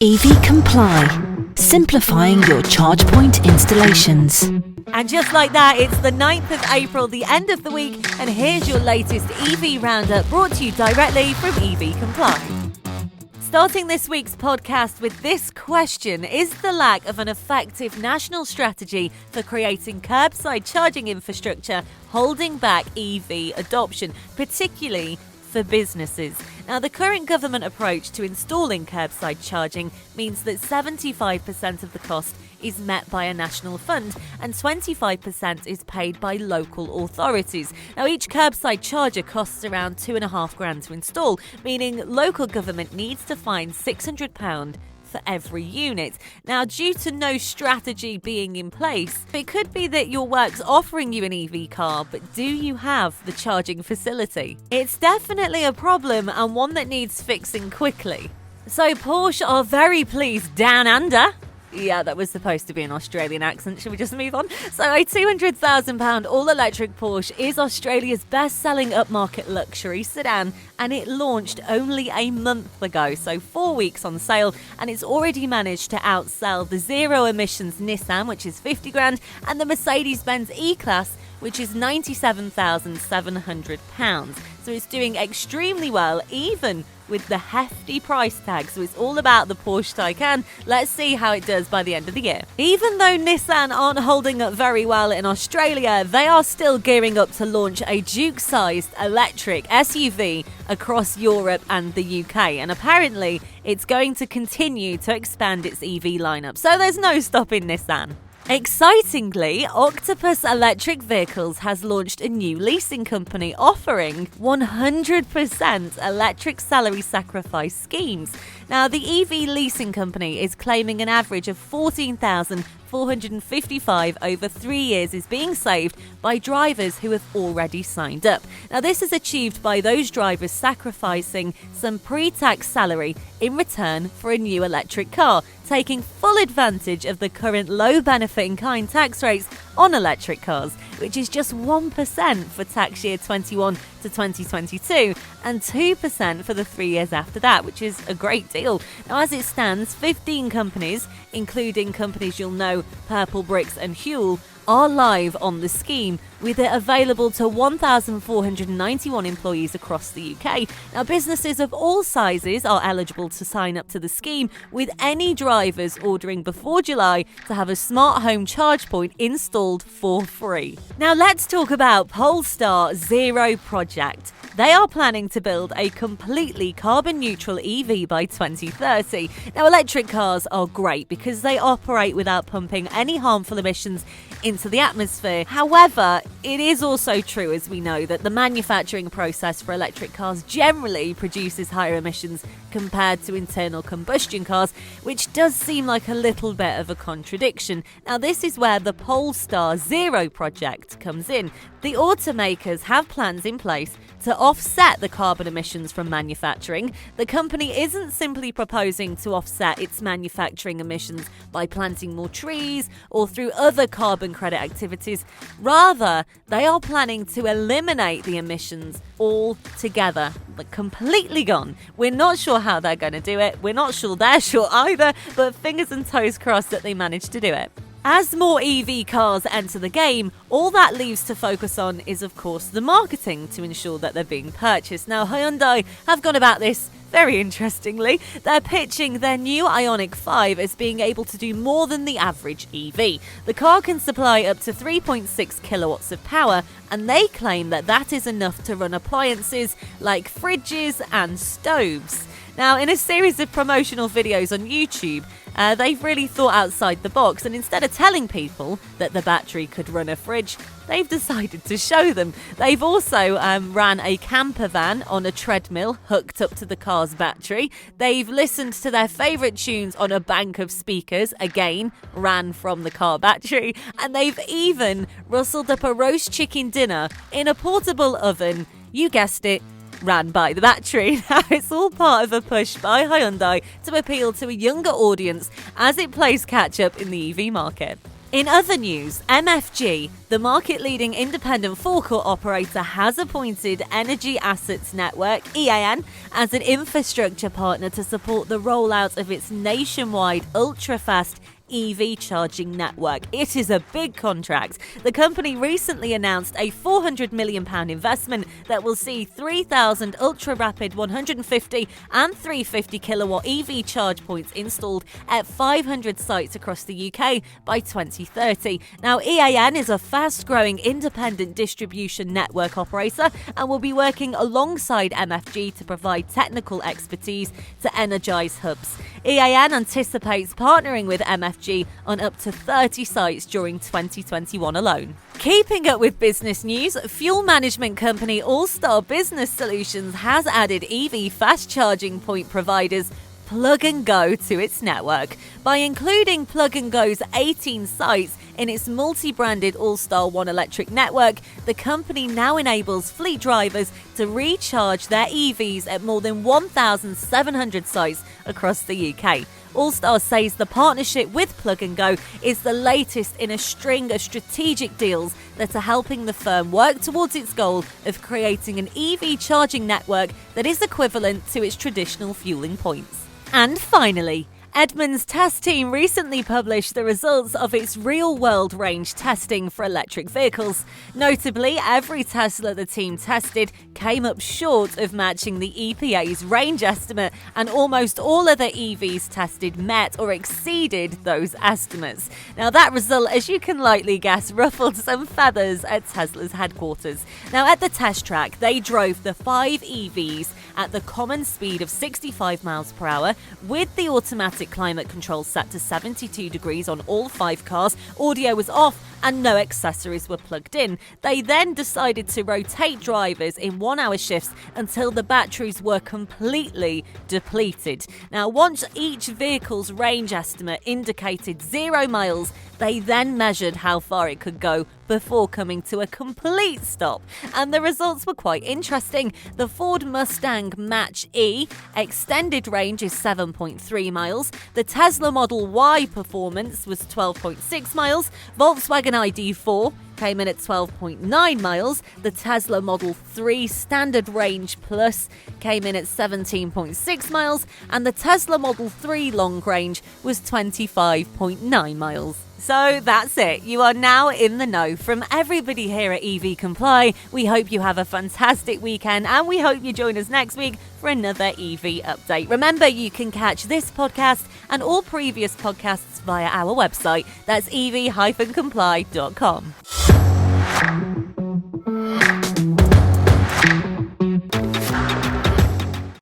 EV Comply, simplifying your charge point installations. And just like that, it's the 9th of April, the end of the week, and here's your latest EV roundup brought to you directly from EV Comply. Starting this week's podcast with this question: is the lack of an effective national strategy for creating curbside charging infrastructure holding back EV adoption, particularly for businesses? Now, the current government approach to installing curbside charging means that 75% of the cost is met by a national fund and 25% is paid by local authorities. Now, each curbside charger costs around $2,500 to install, meaning local government needs to find £600 for every unit. Now, due to no strategy being in place, it could be that your work's offering you an EV car, but do you have the charging facility? It's definitely a problem and one that needs fixing quickly. So Porsche are very pleased down under. Yeah, that was supposed to be an Australian accent. Should we just move on? So a £200,000 all-electric Porsche is Australia's best-selling upmarket luxury sedan, and it launched only a month ago, so 4 weeks on sale, and it's already managed to outsell the zero-emissions Nissan, which is £50,000, and the Mercedes-Benz E-Class, which is £97,700. So it's doing extremely well, even with the hefty price tag. So it's all about the Porsche Taycan. Let's see how it does by the end of the year. Even though Nissan aren't holding up very well in Australia, they are still gearing up to launch a Juke-sized electric SUV across Europe and the UK. And apparently, it's going to continue to expand its EV lineup. So there's no stopping Nissan. Excitingly, Octopus Electric Vehicles has launched a new leasing company offering 100% electric salary sacrifice schemes. Now, the EV leasing company is claiming an average of $14,455 over 3 years is being saved by drivers who have already signed up. Now, this is achieved by those drivers sacrificing some pre-tax salary in return for a new electric car, taking full advantage of the current low benefit in kind tax rates on electric cars, which is just 1% for tax year 21 to 2022 and 2% for the 3 years after that, which is a great deal. Now, as it stands, 15 companies, including companies you'll know, Purple Bricks and Huel, are live on the scheme, with it available to 1,491 employees across the UK. Now, businesses of all sizes are eligible to sign up to the scheme, with any drivers ordering before July to have a smart home charge point installed for free. Now, let's talk about Polestar Zero Project. They are planning to build a completely carbon-neutral EV by 2030. Now, electric cars are great because they operate without pumping any harmful emissions into the atmosphere. However, it is also true, as we know, that the manufacturing process for electric cars generally produces higher emissions compared to internal combustion cars, which does seem like a little bit of a contradiction. Now, this is where the Polestar Zero project comes in. The automakers have plans in place to offset the carbon emissions from manufacturing. The company isn't simply proposing to offset its manufacturing emissions by planting more trees or through other carbon credit activities. Rather, they are planning to eliminate the emissions altogether, like completely gone. We're not sure how they're going to do it. We're not sure they're sure either, but fingers and toes crossed that they manage to do it. As more EV cars enter the game, all that leaves to focus on is, of course, the marketing to ensure that they're being purchased. Now, Hyundai have gone about this very interestingly. They're pitching their new Ioniq 5 as being able to do more than the average EV. The car can supply up to 3.6 kilowatts of power, and they claim that that is enough to run appliances like fridges and stoves. Now, in a series of promotional videos on YouTube, they've really thought outside the box, and instead of telling people that the battery could run a fridge, they've decided to show them. They've also ran a camper van on a treadmill hooked up to the car's battery. They've listened to their favourite tunes on a bank of speakers, again, ran from the car battery. And they've even rustled up a roast chicken dinner in a portable oven. You guessed it, ran by the battery. Now, it's all part of a push by Hyundai to appeal to a younger audience as it plays catch-up in the EV market. In other news, MFG, the market-leading independent forecourt operator, has appointed Energy Assets Network, EAN, as an infrastructure partner to support the rollout of its nationwide ultra-fast EV charging network. It is a big contract. The company recently announced a £400 million investment that will see 3,000 ultra-rapid 150 and 350 kilowatt EV charge points installed at 500 sites across the UK by 2030. Now, EAN is a fast-growing independent distribution network operator and will be working alongside MFG to provide technical expertise to energise hubs. EAN anticipates partnering with MFG on up to 30 sites during 2021 alone. Keeping up with business news, fuel management company Allstar Business Solutions has added EV fast charging point providers Plug & Go to its network. By including Plug & Go's 18 sites in its multi-branded Allstar One Electric network, the company now enables fleet drivers to recharge their EVs at more than 1,700 sites across the UK. Allstar says the partnership with Plug & Go is the latest in a string of strategic deals that are helping the firm work towards its goal of creating an EV charging network that is equivalent to its traditional fueling points. And finally, Edmunds' test team recently published the results of its real-world range testing for electric vehicles. Notably, every Tesla the team tested came up short of matching the EPA's range estimate, and almost all other EVs tested met or exceeded those estimates. Now, that result, as you can likely guess, ruffled some feathers at Tesla's headquarters. Now, at the test track, they drove the 5 EVs at the common speed of 65 miles per hour, with the automatic climate control set to 72 degrees on all 5 cars. Audio was off and no accessories were plugged in. They then decided to rotate drivers in 1-hour shifts until the batteries were completely depleted. Now, once each vehicle's range estimate indicated 0 miles, they then measured how far it could go before coming to a complete stop. And the results were quite interesting. The Ford Mustang Mach-E extended range is 7.3 miles. The Tesla Model Y performance was 12.6 miles. Volkswagen ID4 came in at 12.9 miles. The Tesla Model 3 Standard Range Plus came in at 17.6 miles. And the Tesla Model 3 Long Range was 25.9 miles. So that's it. You are now in the know. From everybody here at EV Comply, we hope you have a fantastic weekend and we hope you join us next week for another EV update. Remember, you can catch this podcast and all previous podcasts via our website. That's ev-comply.com.